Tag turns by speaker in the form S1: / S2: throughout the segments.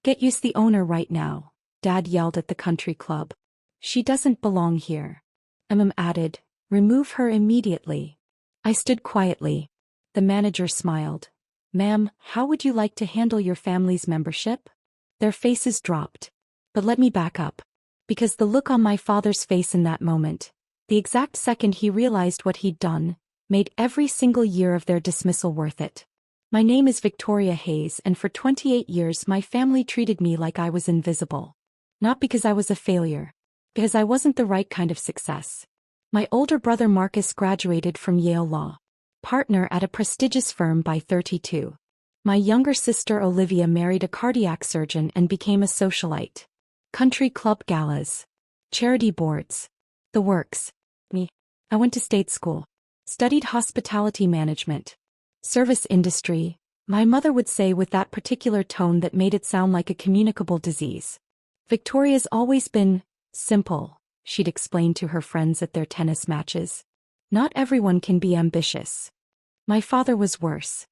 S1: "Get used the owner right now," Dad yelled at the country club. "She doesn't belong here." Added, "Remove her immediately." I stood quietly. The manager smiled. "Ma'am, how would you like to handle your family's membership?" Their faces dropped. But let me back up. Because the look on my father's face in that moment, the exact second he realized what he'd done, made every single year of their dismissal worth it. My name is Victoria Hayes, and for 28 years my family treated me like I was invisible. Not because I was a failure. Because I wasn't the right kind of success. My older brother Marcus graduated from Yale Law. Partner at a prestigious firm by 32. My younger sister Olivia married a cardiac surgeon and became a socialite. Country club galas. Charity boards. The works. Me. I went to state school. Studied hospitality management. Service industry, my mother would say with that particular tone that made it sound like a communicable disease. "Victoria's always been simple," she'd explain to her friends at their tennis matches. "Not everyone can be ambitious." My father was worse.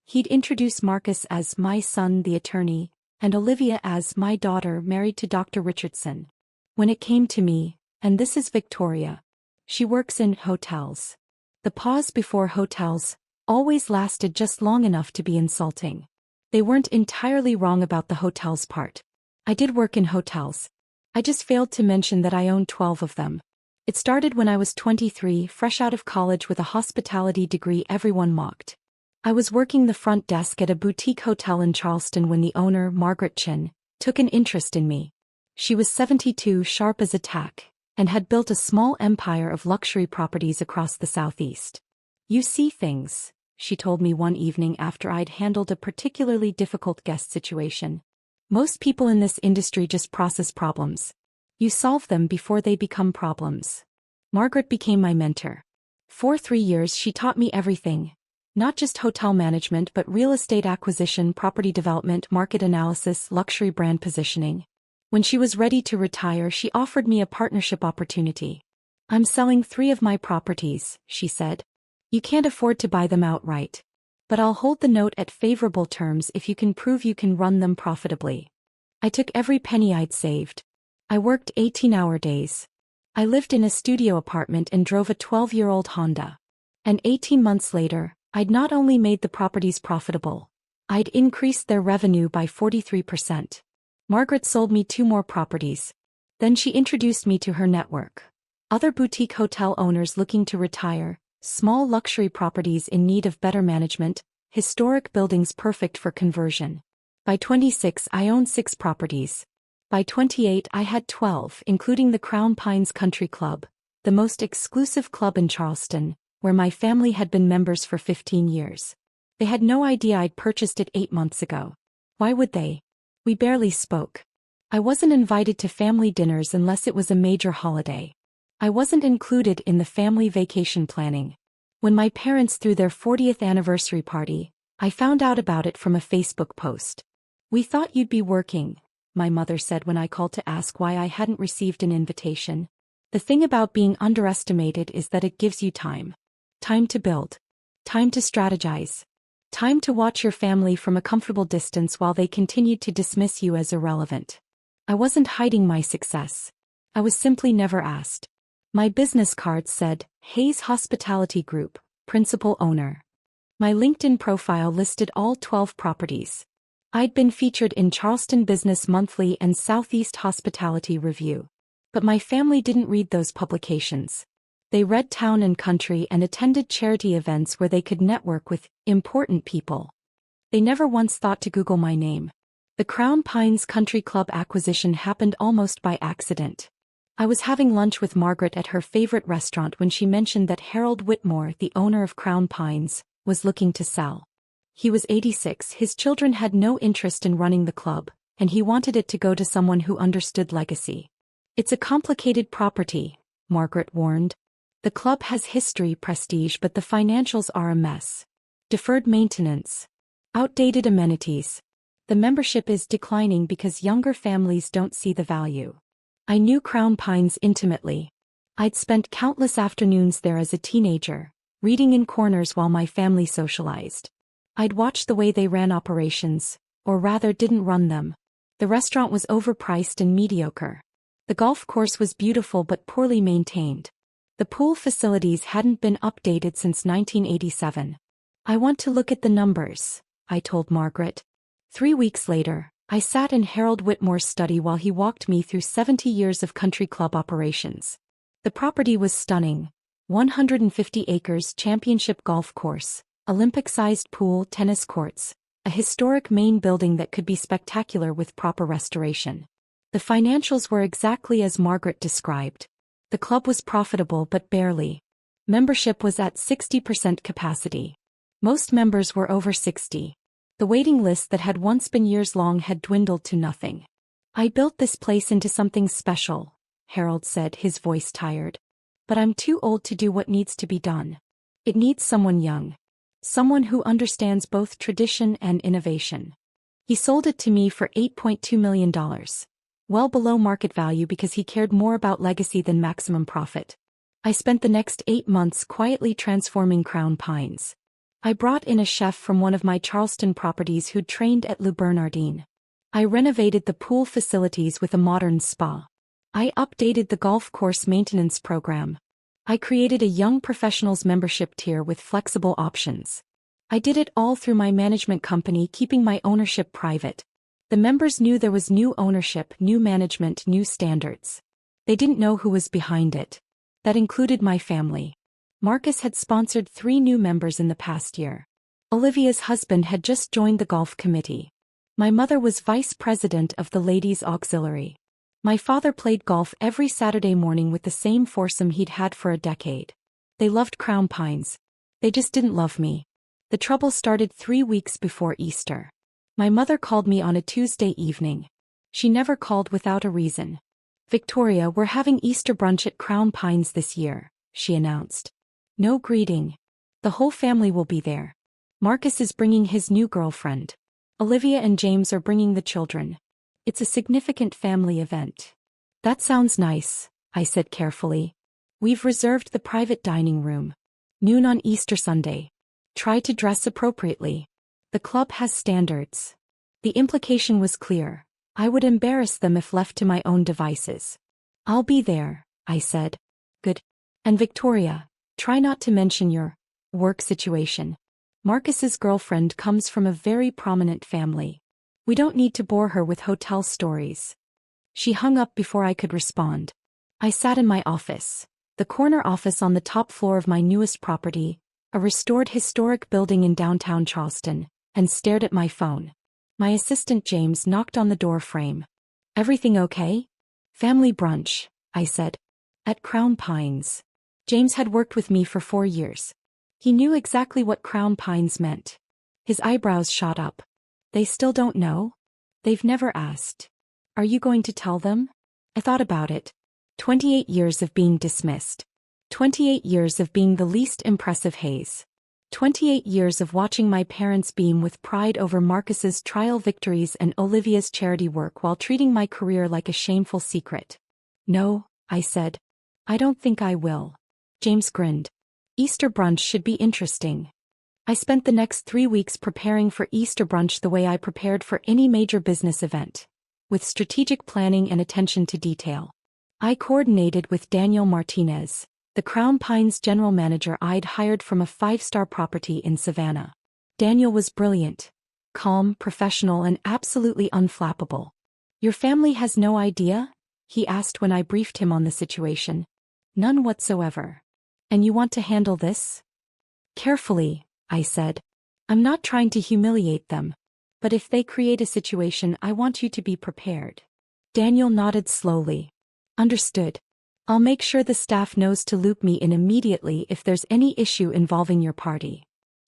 S1: He'd introduce Marcus as "my son the attorney," and Olivia as "my daughter married to Dr. Richardson." When it came to me, and this is Victoria. She works in hotels. The pause before hotels always lasted just long enough to be insulting. They weren't entirely wrong about the hotels part. I did work in hotels. I just failed to mention that I owned 12 of them. It started when I was 23, fresh out of college with a hospitality degree everyone mocked. I was working the front desk at a boutique hotel in Charleston when the owner, Margaret Chin, took an interest in me. She was 72, sharp as a tack, and had built a small empire of luxury properties across the Southeast. "You see things," she told me one evening after I'd handled a particularly difficult guest situation. "Most people in this industry just process problems. You solve them before they become problems." Margaret became my mentor. For 3 years she taught me everything. Not just hotel management but real estate acquisition, property development, market analysis, luxury brand positioning. When she was ready to retire, she offered me a partnership opportunity. "I'm selling 3 of my properties," she said. "You can't afford to buy them outright. But I'll hold the note at favorable terms if you can prove you can run them profitably." I took every penny I'd saved. I worked 18-hour days. I lived in a studio apartment and drove a 12-year-old Honda. And 18 months later, I'd not only made the properties profitable, I'd increased their revenue by 43%. Margaret sold me 2 more properties. Then she introduced me to her network. Other boutique hotel owners looking to retire, small luxury properties in need of better management, historic buildings perfect for conversion. By 26 I owned 6 properties. By 28 I had 12, including the Crown Pines Country Club, the most exclusive club in Charleston, where my family had been members for 15 years. They had no idea I'd purchased it 8 months ago. Why would they? We barely spoke. I wasn't invited to family dinners unless it was a major holiday. I wasn't included in the family vacation planning. When my parents threw their 40th anniversary party, I found out about it from a Facebook post. "We thought you'd be working," my mother said when I called to ask why I hadn't received an invitation. "The thing about being underestimated is that it gives you time. Time to build. Time to strategize. Time to watch your family from a comfortable distance while they continued to dismiss you as irrelevant." I wasn't hiding my success. I was simply never asked. My business card said, "Hayes Hospitality Group, Principal Owner." My LinkedIn profile listed all 12 properties. I'd been featured in Charleston Business Monthly and Southeast Hospitality Review. But my family didn't read those publications. They read Town and Country and attended charity events where they could network with important people. They never once thought to Google my name. The Crown Pines Country Club acquisition happened almost by accident. I was having lunch with Margaret at her favorite restaurant when she mentioned that Harold Whitmore, the owner of Crown Pines, was looking to sell. He was 86, his children had no interest in running the club, and he wanted it to go to someone who understood legacy. "It's a complicated property," Margaret warned. "The club has history, prestige, but the financials are a mess. Deferred maintenance. Outdated amenities. The membership is declining because younger families don't see the value." I knew Crown Pines intimately. I'd spent countless afternoons there as a teenager, reading in corners while my family socialized. I'd watched the way they ran operations, or rather didn't run them. The restaurant was overpriced and mediocre. The golf course was beautiful but poorly maintained. The pool facilities hadn't been updated since 1987. I want to look at the numbers, I told Margaret. 3 weeks later, I sat in Harold Whitmore's study while he walked me through 70 years of country club operations. The property was stunning. 150 acres championship golf course, Olympic-sized pool, tennis courts, a historic main building that could be spectacular with proper restoration. The financials were exactly as Margaret described. The club was profitable but barely. Membership was at 60% capacity. Most members were over 60. The waiting list that had once been years long had dwindled to nothing. I built this place into something special, Harold said, his voice tired. But I'm too old to do what needs to be done. It needs someone young. Someone who understands both tradition and innovation. He sold it to me for $8.2 million. Well below market value because he cared more about legacy than maximum profit. I spent the next 8 months quietly transforming Crown Pines. I brought in a chef from one of my Charleston properties who'd trained at Le Bernardin. I renovated the pool facilities with a modern spa. I updated the golf course maintenance program. I created a young professionals membership tier with flexible options. I did it all through my management company, keeping my ownership private. The members knew there was new ownership, new management, new standards. They didn't know who was behind it. That included my family. Marcus had sponsored 3 new members in the past year. Olivia's husband had just joined the golf committee. My mother was vice president of the ladies' auxiliary. My father played golf every Saturday morning with the same foursome he'd had for a decade. They loved Crown Pines. They just didn't love me. The trouble started 3 weeks before Easter. My mother called me on a Tuesday evening. She never called without a reason. "Victoria, we're having Easter brunch at Crown Pines this year," she announced. "No greeting. The whole family will be there. Marcus is bringing his new girlfriend. Olivia and James are bringing the children. It's a significant family event." "That sounds nice," I said carefully. "We've reserved the private dining room. Noon on Easter Sunday. Try to dress appropriately. The club has standards." The implication was clear. I would embarrass them if left to my own devices. "I'll be there," I said. "Good. And Victoria, try not to mention your work situation. Marcus's girlfriend comes from a very prominent family. We don't need to bore her with hotel stories." She hung up before I could respond. I sat in my office, the corner office on the top floor of my newest property, a restored historic building in downtown Charleston, and stared at my phone. My assistant James knocked on the door frame. "Everything okay?" "Family brunch," I said. "At Crown Pines." James had worked with me for 4 years. He knew exactly what Crown Pines meant. His eyebrows shot up. "They still don't know?" "They've never asked." "Are you going to tell them?" I thought about it. 28 years of being dismissed. 28 years of being the least impressive Hayes. 28 years of watching my parents beam with pride over Marcus's trial victories and Olivia's charity work while treating my career like a shameful secret. "No," I said. "I don't think I will." James grinned. "Easter brunch should be interesting." I spent the next 3 weeks preparing for Easter brunch the way I prepared for any major business event, with strategic planning and attention to detail. I coordinated with Daniel Martinez, the Crown Pines general manager I'd hired from a 5-star property in Savannah. Daniel was brilliant, calm, professional, and absolutely unflappable. "Your family has no idea?" he asked when I briefed him on the situation. "None whatsoever. And you want to handle this?" "Carefully," I said. "I'm not trying to humiliate them. But if they create a situation, I want you to be prepared." Daniel nodded slowly. "Understood. I'll make sure the staff knows to loop me in immediately if there's any issue involving your party."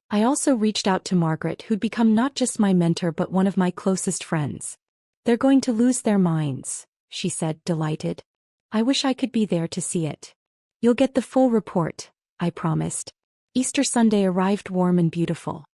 S1: I also reached out to Margaret, who'd become not just my mentor but one of my closest friends. "They're going to lose their minds," she said, delighted. "I wish I could be there to see it." "You'll get the full report," I promised. Easter Sunday arrived warm and beautiful.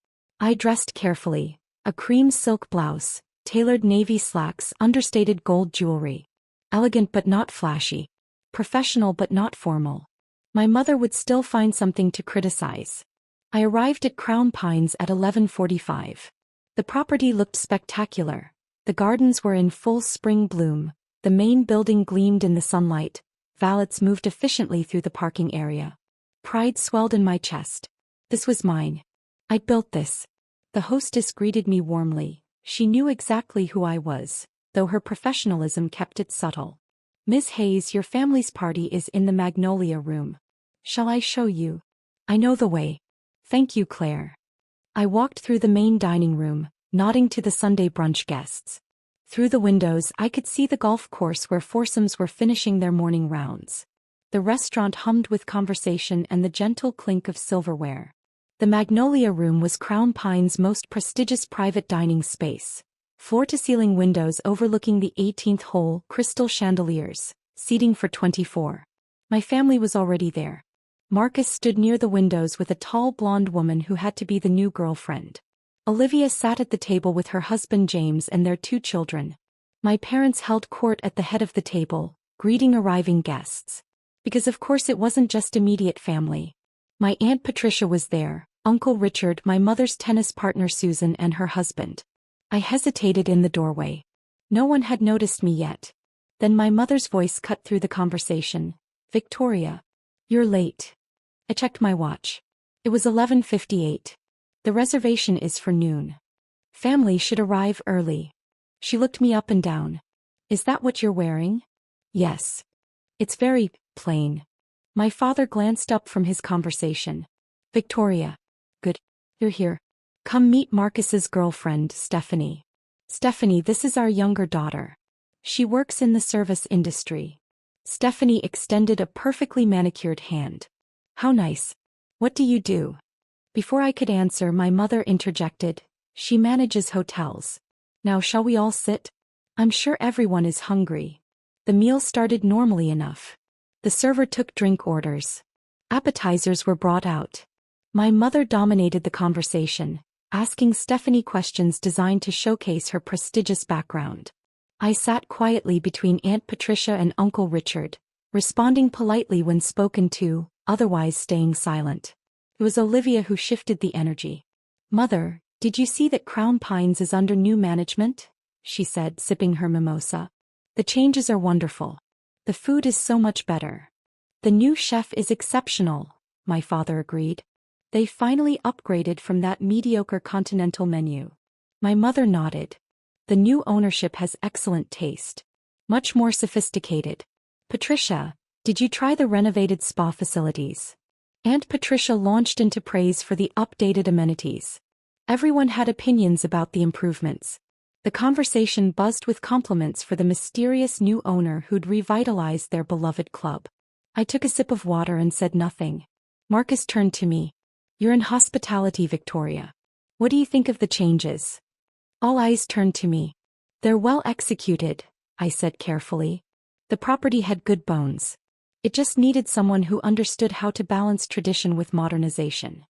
S1: I dressed carefully, a cream silk blouse, tailored navy slacks, understated gold jewelry. Elegant but not flashy. Professional but not formal. My mother would still find something to criticize. I arrived at Crown Pines at 11:45. The property looked spectacular. The gardens were in full spring bloom, the main building gleamed in the sunlight, valets moved efficiently through the parking area. Pride swelled in my chest. This was mine. I'd built this. The hostess greeted me warmly. She knew exactly who I was, though her professionalism kept it subtle. "Miss Hayes, your family's party is in the Magnolia Room. Shall I show you?" "I know the way. Thank you, Claire." I walked through the main dining room, nodding to the Sunday brunch guests. Through the windows I could see the golf course where foursomes were finishing their morning rounds. The restaurant hummed with conversation and the gentle clink of silverware. The Magnolia Room was Crown Pine's most prestigious private dining space. Floor-to-ceiling windows overlooking the 18th hole, crystal chandeliers, seating for 24. My family was already there. Marcus stood near the windows with a tall blonde woman who had to be the new girlfriend. Olivia sat at the table with her husband James and their 2 children. My parents held court at the head of the table, greeting arriving guests. Because of course it wasn't just immediate family. My Aunt Patricia was there, Uncle Richard, my mother's tennis partner Susan and her husband. I hesitated in the doorway. No one had noticed me yet. Then my mother's voice cut through the conversation. "Victoria. You're late." I checked my watch. It was 11:58. "The reservation is for noon. Family should arrive early." She looked me up and down. "Is that what you're wearing?" "Yes. It's very plain." My father glanced up from his conversation. "Victoria. Good. You're here. Come meet Marcus's girlfriend, Stephanie. Stephanie, this is our younger daughter. She works in the service industry." Stephanie extended a perfectly manicured hand. "How nice. What do you do?" Before I could answer, my mother interjected. "She manages hotels. Now shall we all sit? I'm sure everyone is hungry." The meal started normally enough. The server took drink orders. Appetizers were brought out. My mother dominated the conversation, asking Stephanie questions designed to showcase her prestigious background. I sat quietly between Aunt Patricia and Uncle Richard, responding politely when spoken to, otherwise staying silent. It was Olivia who shifted the energy. "Mother, did you see that Crown Pines is under new management?" she said, sipping her mimosa. "The changes are wonderful. The food is so much better." "The new chef is exceptional," my father agreed. "They finally upgraded from that mediocre continental menu." My mother nodded. "The new ownership has excellent taste. Much more sophisticated." "Patricia, did you try the renovated spa facilities?" Aunt Patricia launched into praise for the updated amenities. Everyone had opinions about the improvements. The conversation buzzed with compliments for the mysterious new owner who'd revitalized their beloved club. I took a sip of water and said nothing. Marcus turned to me. "You're in hospitality, Victoria. What do you think of the changes?" All eyes turned to me. "They're well executed," I said carefully. "The property had good bones. It just needed someone who understood how to balance tradition with modernization."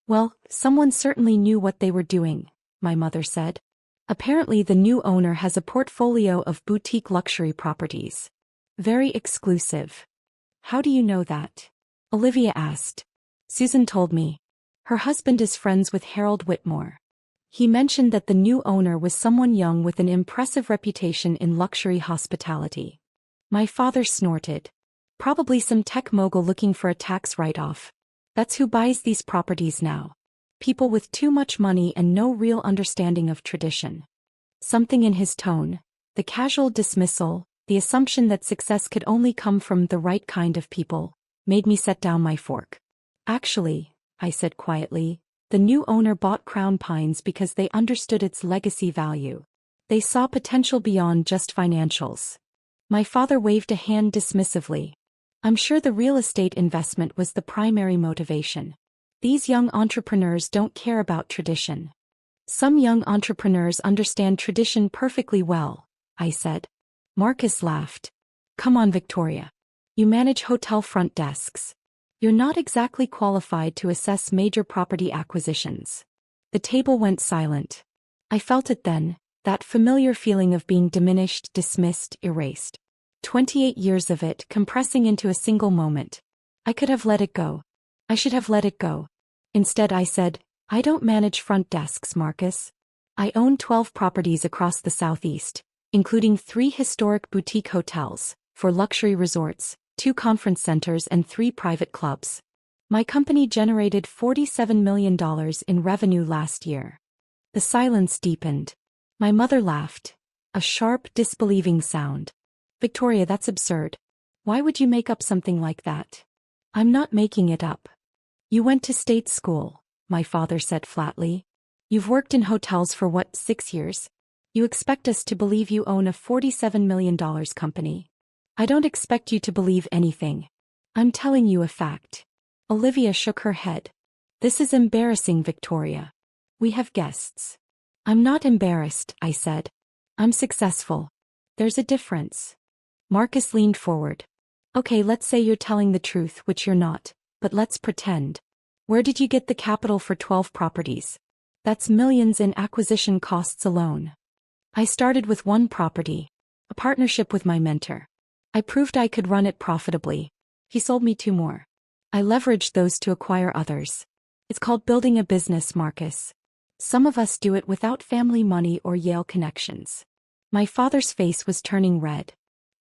S1: "Well, someone certainly knew what they were doing," my mother said. "Apparently the new owner has a portfolio of boutique luxury properties. Very exclusive." "How do you know that?" Olivia asked. "Susan told me. Her husband is friends with Harold Whitmore. He mentioned that the new owner was someone young with an impressive reputation in luxury hospitality." My father snorted. "Probably some tech mogul looking for a tax write-off. That's who buys these properties now. People with too much money and no real understanding of tradition." Something in his tone, the casual dismissal, the assumption that success could only come from the right kind of people, made me set down my fork. "Actually," I said quietly, "the new owner bought Crown Pines because they understood its legacy value. They saw potential beyond just financials." My father waved a hand dismissively. "I'm sure the real estate investment was the primary motivation. These young entrepreneurs don't care about tradition." "Some young entrepreneurs understand tradition perfectly well," I said. Marcus laughed. "Come on, Victoria. You manage hotel front desks. You're not exactly qualified to assess major property acquisitions." The table went silent. I felt it then, that familiar feeling of being diminished, dismissed, erased. 28 years of it compressing into a single moment. I could have let it go. I should have let it go. Instead I said, "I don't manage front desks, Marcus. I own 12 properties across the Southeast, including 3 historic boutique hotels, 4 luxury resorts, 2 conference centers and 3 private clubs. My company generated $47 million in revenue last year. The silence deepened. My mother laughed. A sharp, disbelieving sound. Victoria, that's absurd. Why would you make up something like that? I'm not making it up. You went to state school, my father said flatly. You've worked in hotels for what, 6 years? You expect us to believe you own a $47 million company. I don't expect you to believe anything. I'm telling you a fact. Olivia shook her head. This is embarrassing, Victoria. We have guests. I'm not embarrassed, I said. I'm successful. There's a difference. Marcus leaned forward. Okay, let's say you're telling the truth, which you're not, but let's pretend. Where did you get the capital for 12 properties? That's millions in acquisition costs alone. I started with 1 property, a partnership with my mentor. I proved I could run it profitably. He sold me 2 more. I leveraged those to acquire others. It's called building a business, Marcus. Some of us do it without family money or Yale connections. My father's face was turning red.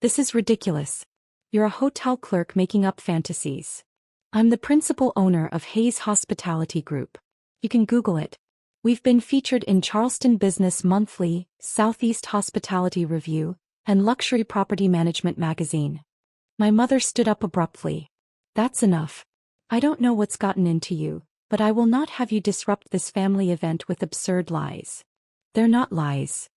S1: This is ridiculous. You're a hotel clerk making up fantasies. I'm the principal owner of Hayes Hospitality Group. You can Google it. We've been featured in Charleston Business Monthly, Southeast Hospitality Review, and Luxury Property Management magazine. My mother stood up abruptly. That's enough. I don't know what's gotten into you, but I will not have you disrupt this family event with absurd lies. They're not lies.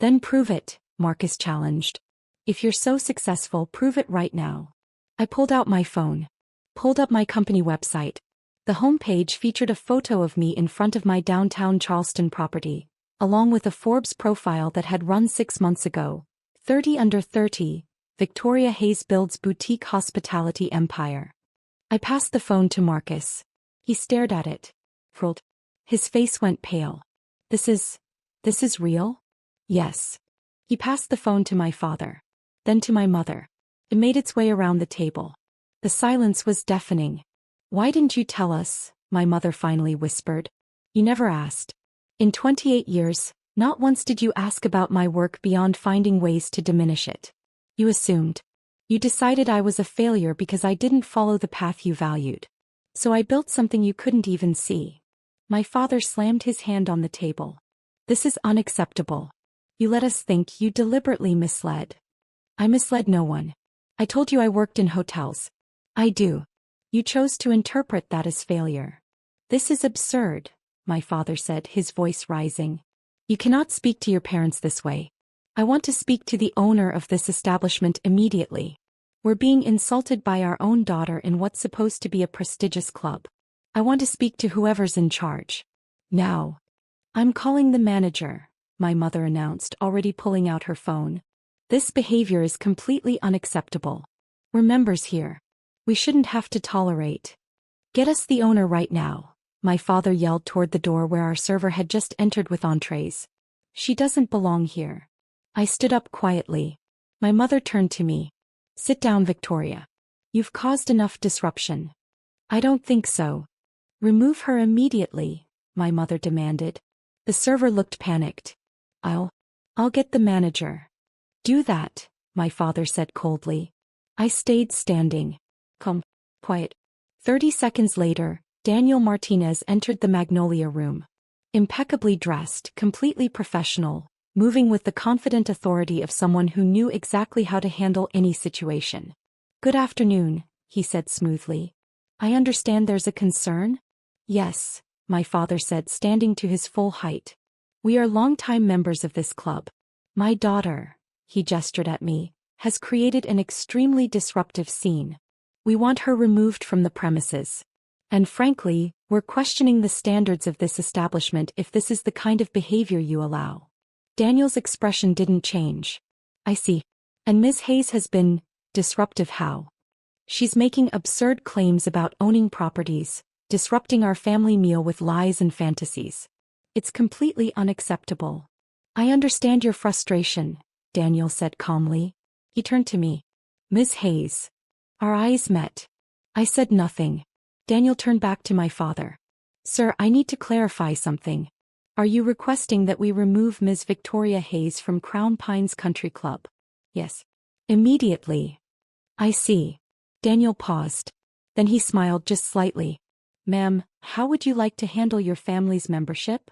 S1: Then prove it, Marcus challenged. If you're so successful, prove it right now. I pulled out my phone. Pulled up my company website. The homepage featured a photo of me in front of my downtown Charleston property, along with a Forbes profile that had run 6 months ago. 30 under 30, Victoria Hayes builds boutique hospitality empire. I passed the phone to Marcus. He stared at it. Frilled. His face went pale. This is real? Yes. He passed the phone to my father. Then to my mother. It made its way around the table. The silence was deafening. Why didn't you tell us? My mother finally whispered. You never asked. In 28 years, not once did you ask about my work beyond finding ways to diminish it. You assumed. You decided I was a failure because I didn't follow the path you valued. So I built something you couldn't even see. My father slammed his hand on the table. This is unacceptable. You let us think you deliberately misled. I misled no one. I told you I worked in hotels. I do. You chose to interpret that as failure. This is absurd, my father said, his voice rising. You cannot speak to your parents this way. I want to speak to the owner of this establishment immediately. We're being insulted by our own daughter in what's supposed to be a prestigious club. I want to speak to whoever's in charge. Now. I'm calling the manager, my mother announced, already pulling out her phone. This behavior is completely unacceptable. We're members here. We shouldn't have to tolerate. Get us the owner right now, my father yelled toward the door where our server had just entered with entrees. She doesn't belong here. I stood up quietly. My mother turned to me. Sit down, Victoria. You've caused enough disruption. I don't think so. Remove her immediately, my mother demanded. The server looked panicked. I'll get the manager. Do that, my father said coldly. I stayed standing. Calm, quiet. 30 seconds later, Daniel Martinez entered the Magnolia room. Impeccably dressed, completely professional, moving with the confident authority of someone who knew exactly how to handle any situation. Good afternoon, he said smoothly. I understand there's a concern? Yes, my father said, standing to his full height. We are longtime members of this club. My daughter, he gestured at me, has created an extremely disruptive scene. We want her removed from the premises. And frankly, we're questioning the standards of this establishment if this is the kind of behavior you allow. Daniel's expression didn't change. I see. And Ms. Hayes has been disruptive how? She's making absurd claims about owning properties, disrupting our family meal with lies and fantasies. It's completely unacceptable. I understand your frustration, Daniel said calmly. He turned to me. Ms. Hayes. Our eyes met. I said nothing. Daniel turned back to my father. Sir, I need to clarify something. Are you requesting that we remove Ms. Victoria Hayes from Crown Pines Country Club? Yes. Immediately. I see. Daniel paused. Then he smiled just slightly. Ma'am, how would you like to handle your family's membership?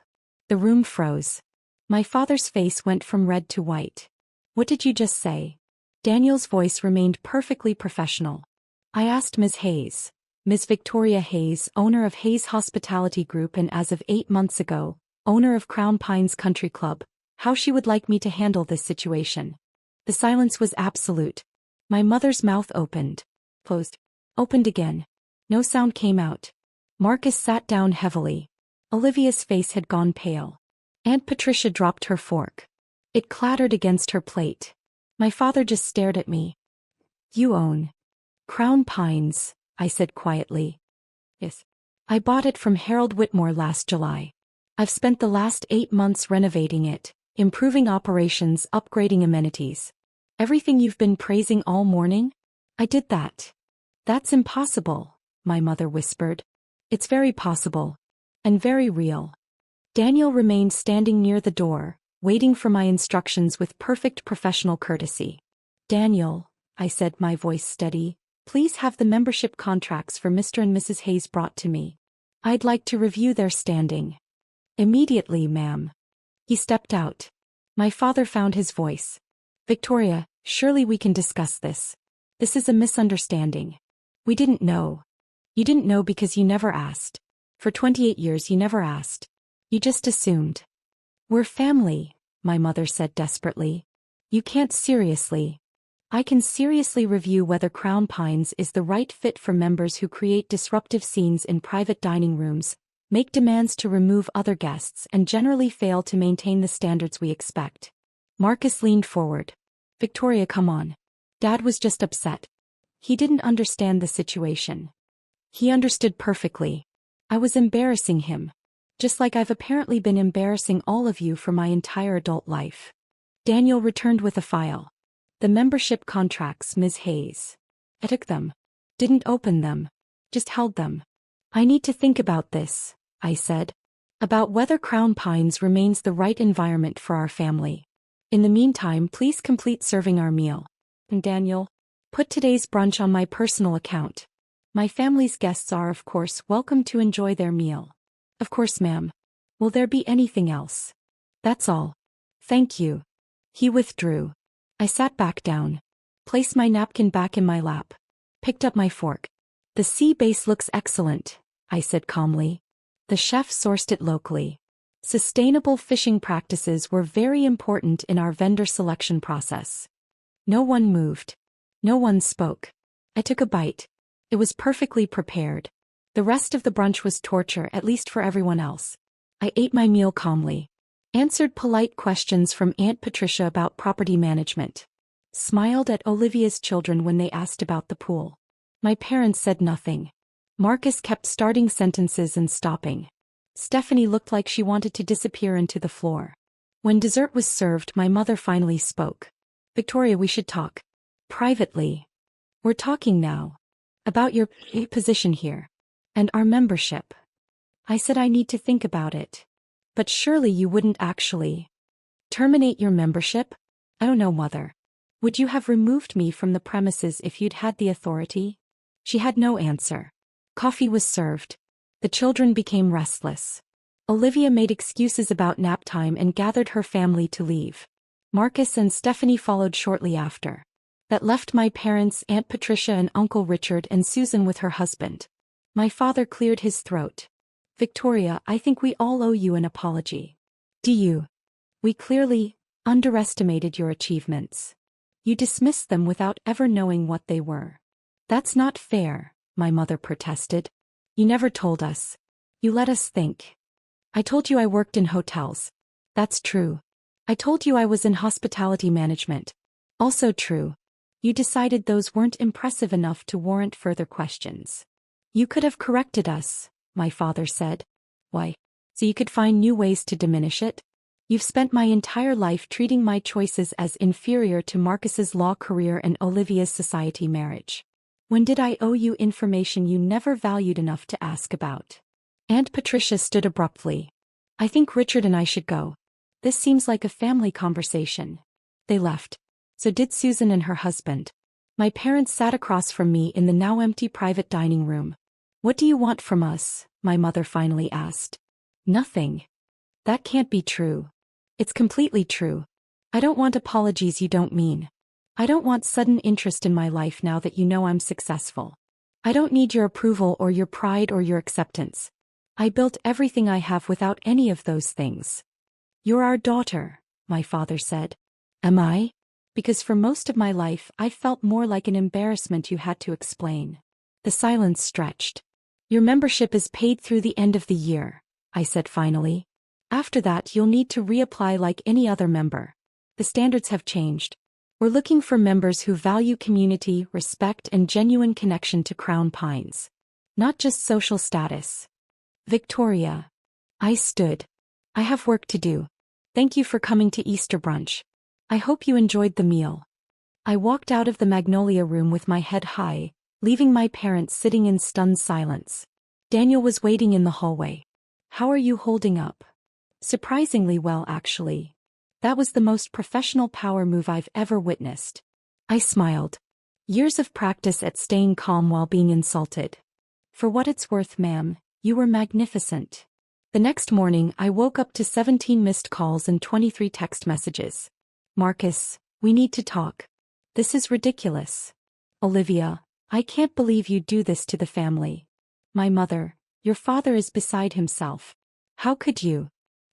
S1: The room froze. My father's face went from red to white. What did you just say? Daniel's voice remained perfectly professional. I asked Ms. Hayes, Ms. Victoria Hayes, owner of Hayes Hospitality Group and as of 8 months ago, owner of Crown Pines Country Club, how she would like me to handle this situation. The silence was absolute. My mother's mouth opened, closed, opened again. No sound came out. Marcus sat down heavily. Olivia's face had gone pale. Aunt Patricia dropped her fork. It clattered against her plate. My father just stared at me. You own Crown Pines, I said quietly. Yes. I bought it from Harold Whitmore last July. I've spent the last 8 months renovating it, improving operations, upgrading amenities. Everything you've been praising all morning? I did that. That's impossible, my mother whispered. It's very possible. And very real. Daniel remained standing near the door, waiting for my instructions with perfect professional courtesy. Daniel, I said, my voice steady, please have the membership contracts for Mr. and Mrs. Hayes brought to me. I'd like to review their standing. Immediately, ma'am. He stepped out. My father found his voice. Victoria, surely we can discuss this. This is a misunderstanding. We didn't know. You didn't know because you never asked. For 28 years you never asked. You just assumed. We're family, my mother said desperately. You can't seriously. I can seriously review whether Crown Pines is the right fit for members who create disruptive scenes in private dining rooms, make demands to remove other guests and generally fail to maintain the standards we expect. Marcus leaned forward. Victoria, come on. Dad was just upset. He didn't understand the situation. He understood perfectly. I was embarrassing him. Just like I've apparently been embarrassing all of you for my entire adult life. Daniel returned with a file. The membership contracts, Ms. Hayes. I took them. Didn't open them. Just held them. I need to think about this, I said. About whether Crown Pines remains the right environment for our family. In the meantime, please complete serving our meal. And Daniel, put today's brunch on my personal account. My family's guests are, of course, welcome to enjoy their meal. Of course, ma'am. Will there be anything else? That's all. Thank you. He withdrew. I sat back down. Placed my napkin back in my lap. Picked up my fork. The sea base looks excellent, I said calmly. The chef sourced it locally. Sustainable fishing practices were very important in our vendor selection process. No one moved. No one spoke. I took a bite. It was perfectly prepared. The rest of the brunch was torture, at least for everyone else. I ate my meal calmly. Answered polite questions from Aunt Patricia about property management. Smiled at Olivia's children when they asked about the pool. My parents said nothing. Marcus kept starting sentences and stopping. Stephanie looked like she wanted to disappear into the floor. When dessert was served, my mother finally spoke. Victoria, we should talk. Privately. We're talking now. About your position here. And our membership. I said I need to think about it. But surely you wouldn't actually terminate your membership? I don't know, Mother. Would you have removed me from the premises if you'd had the authority? She had no answer. Coffee was served. The children became restless. Olivia made excuses about nap time and gathered her family to leave. Marcus and Stephanie followed shortly after. That left my parents, Aunt Patricia and Uncle Richard and Susan with her husband. My father cleared his throat. Victoria, I think we all owe you an apology. Do you? We clearly underestimated your achievements. You dismissed them without ever knowing what they were. That's not fair, my mother protested. You never told us. You let us think. I told you I worked in hotels. That's true. I told you I was in hospitality management. Also true. You decided those weren't impressive enough to warrant further questions. You could have corrected us, my father said. Why? So you could find new ways to diminish it? You've spent my entire life treating my choices as inferior to Marcus's law career and Olivia's society marriage. When did I owe you information you never valued enough to ask about? Aunt Patricia stood abruptly. I think Richard and I should go. This seems like a family conversation. They left. So did Susan and her husband. My parents sat across from me in the now empty private dining room. What do you want from us? My mother finally asked. Nothing. That can't be true. It's completely true. I don't want apologies you don't mean. I don't want sudden interest in my life now that you know I'm successful. I don't need your approval or your pride or your acceptance. I built everything I have without any of those things. You're our daughter, my father said. Am I? Because for most of my life I felt more like an embarrassment you had to explain. The silence stretched. Your membership is paid through the end of the year, I said finally. After that you'll need to reapply like any other member. The standards have changed. We're looking for members who value community, respect, and genuine connection to Crown Pines. Not just social status. Victoria. I stood. I have work to do. Thank you for coming to Easter brunch. I hope you enjoyed the meal. I walked out of the Magnolia room with my head high, leaving my parents sitting in stunned silence. Daniel was waiting in the hallway. How are you holding up? Surprisingly well, actually. That was the most professional power move I've ever witnessed. I smiled. Years of practice at staying calm while being insulted. For what it's worth, ma'am, you were magnificent. The next morning I woke up to 17 missed calls and 23 text messages. Marcus, we need to talk. This is ridiculous. Olivia, I can't believe you do this to the family. My mother, your father is beside himself. How could you?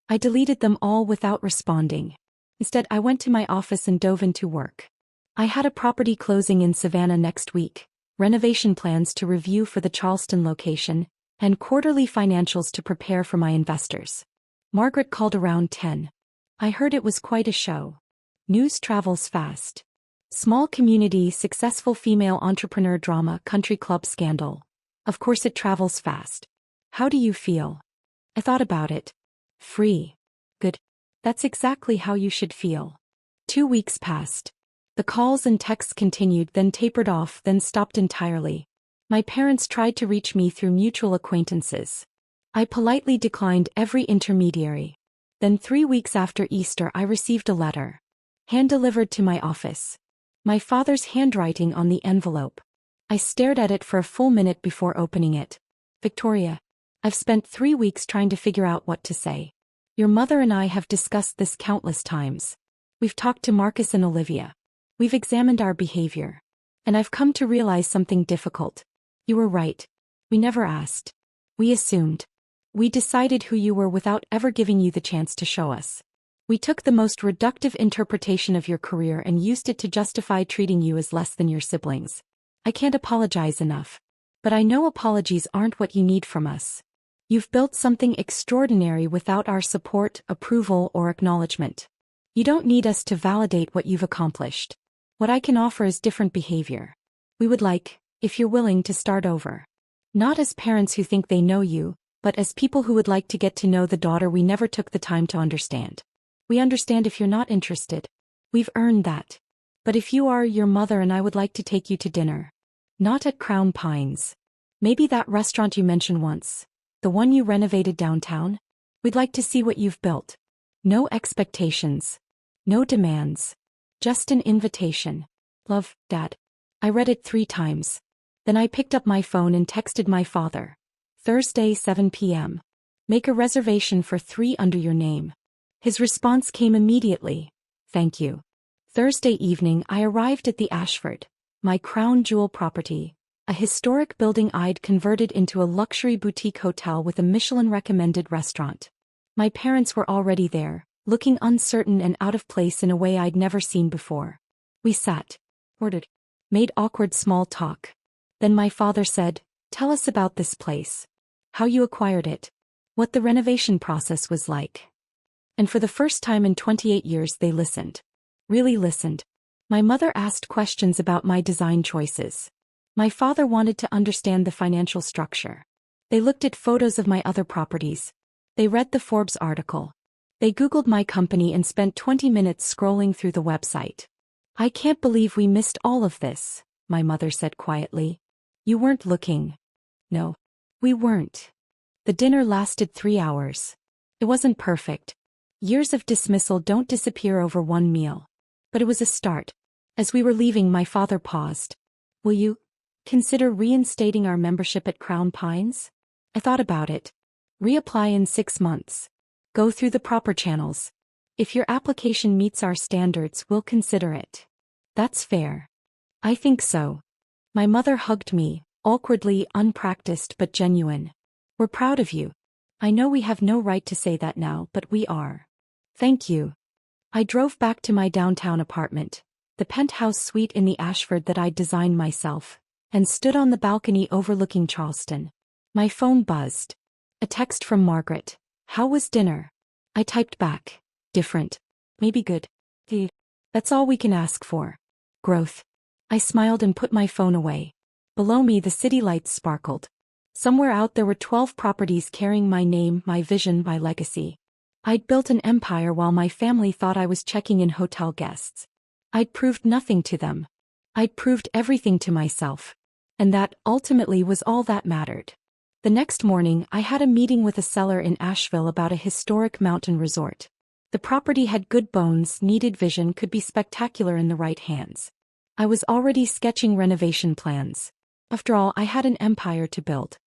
S1: I deleted them all without responding. Instead, I went to my office and dove into work. I had a property closing in Savannah next week, renovation plans to review for the Charleston location, and quarterly financials to prepare for my investors. Margaret called around 10. I heard it was quite a show. News travels fast. Small community, successful female entrepreneur drama, country club scandal. Of course it travels fast. How do you feel? I thought about it. Free. Good. That's exactly how you should feel. 2 weeks passed. The calls and texts continued, then tapered off, then stopped entirely. My parents tried to reach me through mutual acquaintances. I politely declined every intermediary. Then 3 weeks after Easter I received a letter. Hand-delivered to my office. My father's handwriting on the envelope. I stared at it for a full minute before opening it. Victoria, I've spent 3 weeks trying to figure out what to say. Your mother and I have discussed this countless times. We've talked to Marcus and Olivia. We've examined our behavior. And I've come to realize something difficult. You were right. We never asked. We assumed. We decided who you were without ever giving you the chance to show us. We took the most reductive interpretation of your career and used it to justify treating you as less than your siblings. I can't apologize enough. But I know apologies aren't what you need from us. You've built something extraordinary without our support, approval, or acknowledgement. You don't need us to validate what you've accomplished. What I can offer is different behavior. We would like, if you're willing, to start over. Not as parents who think they know you, but as people who would like to get to know the daughter we never took the time to understand. We understand if you're not interested. We've earned that. But if you are, your mother and I would like to take you to dinner. Not at Crown Pines. Maybe that restaurant you mentioned once. The one you renovated downtown? We'd like to see what you've built. No expectations. No demands. Just an invitation. Love, Dad. I read it 3 times. Then I picked up my phone and texted my father. Thursday, 7 p.m. Make a reservation for 3 under your name. His response came immediately. Thank you. Thursday evening I arrived at the Ashford, my crown jewel property, a historic building I'd converted into a luxury boutique hotel with a Michelin-recommended restaurant. My parents were already there, looking uncertain and out of place in a way I'd never seen before. We sat, ordered, made awkward small talk. Then my father said, "Tell us about this place. How you acquired it. What the renovation process was like." And for the first time in 28 years they listened. Really listened. My mother asked questions about my design choices. My father wanted to understand the financial structure. They looked at photos of my other properties. They read the Forbes article. They Googled my company and spent 20 minutes scrolling through the website. "I can't believe we missed all of this," my mother said quietly. "You weren't looking." No. We weren't. The dinner lasted 3 hours. It It wasn't perfect. Years of dismissal don't disappear over one meal. But it was a start. As we were leaving, my father paused. Will you consider reinstating our membership at Crown Pines? I thought about it. Reapply in 6 months. Go through the proper channels. If your application meets our standards, we'll consider it. That's fair. I think so. My mother hugged me, awkwardly, unpracticed but genuine. We're proud of you. I know we have no right to say that now, but we are. Thank you. I drove back to my downtown apartment, the penthouse suite in the Ashford that I'd designed myself, and stood on the balcony overlooking Charleston. My phone buzzed. A text from Margaret. How was dinner? I typed back. Different. Maybe good. That's all we can ask for. Growth. I smiled and put my phone away. Below me the city lights sparkled. Somewhere out there were 12 properties carrying my name, my vision, my legacy. I'd built an empire while my family thought I was checking in hotel guests. I'd proved nothing to them. I'd proved everything to myself. And that, ultimately, was all that mattered. The next morning, I had a meeting with a seller in Asheville about a historic mountain resort. The property had good bones, needed vision, could be spectacular in the right hands. I was already sketching renovation plans. After all, I had an empire to build.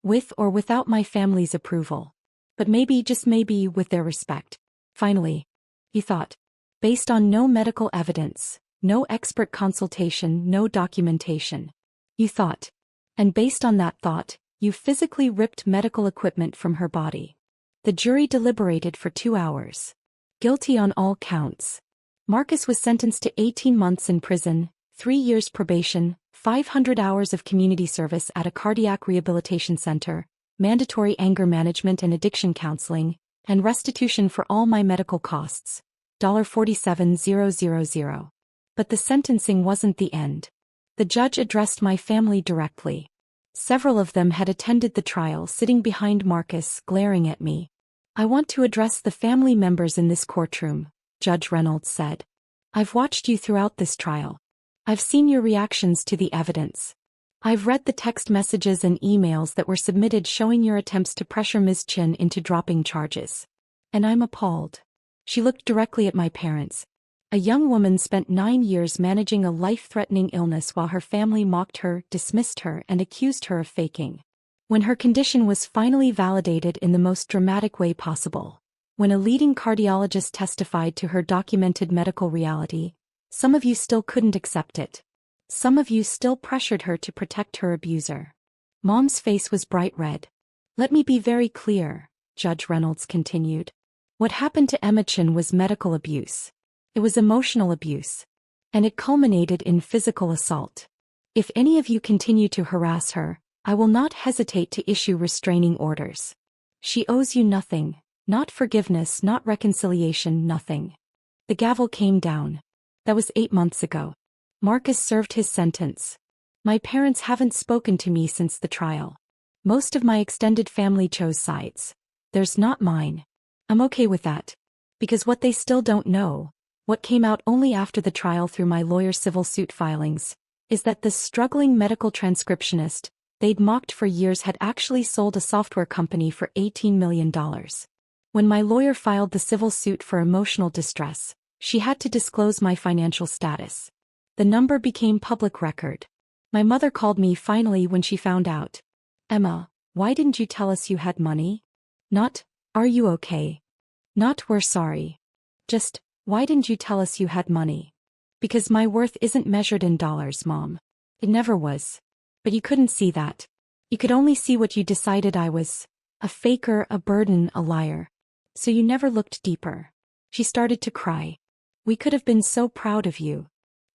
S1: With or without my family's approval. But maybe, just maybe, with their respect. Finally, he thought. Based on no medical evidence, no expert consultation, no documentation. You thought. And based on that thought, you physically ripped medical equipment from her body. The jury deliberated for 2 hours. Guilty on all counts. Marcus was sentenced to 18 months in prison, 3 years probation, 500 hours of community service at a cardiac rehabilitation center, mandatory anger management and addiction counseling, and restitution for all my medical costs. $47,000. But the sentencing wasn't the end. The judge addressed my family directly. Several of them had attended the trial, sitting behind Marcus, glaring at me. I want to address the family members in this courtroom, Judge Reynolds said. I've watched you throughout this trial. I've seen your reactions to the evidence. I've read the text messages and emails that were submitted showing your attempts to pressure Ms. Chin into dropping charges. And I'm appalled. She looked directly at my parents. A young woman spent 9 years managing a life-threatening illness while her family mocked her, dismissed her, and accused her of faking. When her condition was finally validated in the most dramatic way possible, when a leading cardiologist testified to her documented medical reality, some of you still couldn't accept it. Some of you still pressured her to protect her abuser. Mom's face was bright red. Let me be very clear, Judge Reynolds continued. What happened to Emma Chin was medical abuse. It was emotional abuse. And it culminated in physical assault. If any of you continue to harass her, I will not hesitate to issue restraining orders. She owes you nothing, not forgiveness, not reconciliation, nothing. The gavel came down. That was 8 months ago. Marcus served his sentence. My parents haven't spoken to me since the trial. Most of my extended family chose sides. There's not mine. I'm okay with that. Because what they still don't know, what came out only after the trial through my lawyer's civil suit filings, is that this struggling medical transcriptionist they'd mocked for years had actually sold a software company for $18 million. When my lawyer filed the civil suit for emotional distress, she had to disclose my financial status. The number became public record. My mother called me finally when she found out. Emma, why didn't you tell us you had money? Not, are you okay? Not, we're sorry. Just, why didn't you tell us you had money? Because my worth isn't measured in dollars, Mom. It never was. But you couldn't see that. You could only see what you decided I was. A faker, a burden, a liar. So you never looked deeper. She started to cry. We could have been so proud of you.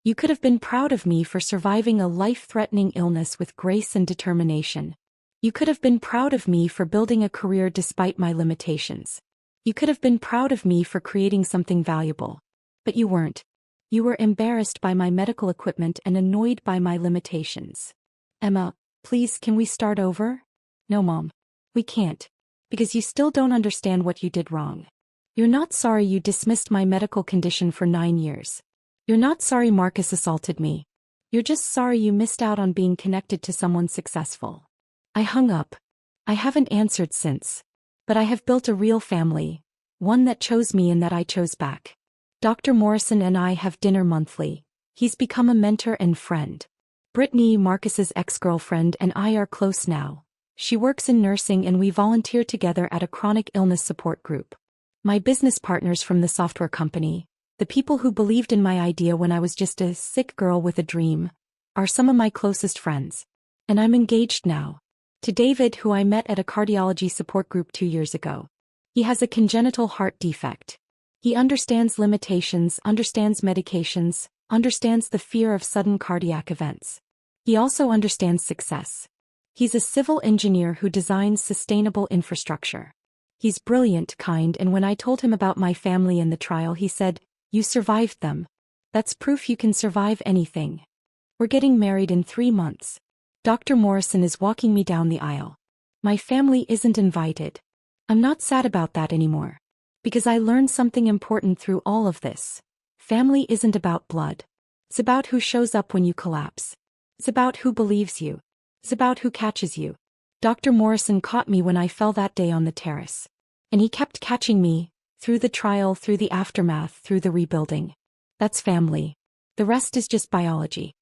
S1: You could have been proud of me for surviving a life-threatening illness with grace and determination. You could have been proud of me for building a career despite my limitations. You could have been proud of me for creating something valuable. But you weren't. You were embarrassed by my medical equipment and annoyed by my limitations. Emma, please, can we start over? No, Mom. We can't. Because you still don't understand what you did wrong. You're not sorry you dismissed my medical condition for 9 years. You're not sorry Marcus assaulted me. You're just sorry you missed out on being connected to someone successful. I hung up. I haven't answered since. But I have built a real family, one that chose me and that I chose back. Dr. Morrison and I have dinner monthly. He's become a mentor and friend. Brittany, Marcus's ex-girlfriend, and I are close now. She works in nursing and we volunteer together at a chronic illness support group. My business partners from the software company, the people who believed in my idea when I was just a sick girl with a dream, are some of my closest friends. And I'm engaged now. To David, who I met at a cardiology support group 2 years ago. He has a congenital heart defect. He understands limitations, understands medications, understands the fear of sudden cardiac events. He also understands success. He's a civil engineer who designs sustainable infrastructure. He's brilliant, kind, and when I told him about my family and the trial, he said, "You survived them. That's proof you can survive anything." We're getting married in 3 months. Dr. Morrison is walking me down the aisle. My family isn't invited. I'm not sad about that anymore. Because I learned something important through all of this. Family isn't about blood. It's about who shows up when you collapse. It's about who believes you. It's about who catches you. Dr. Morrison caught me when I fell that day on the terrace. And he kept catching me, through the trial, through the aftermath, through the rebuilding. That's family. The rest is just biology.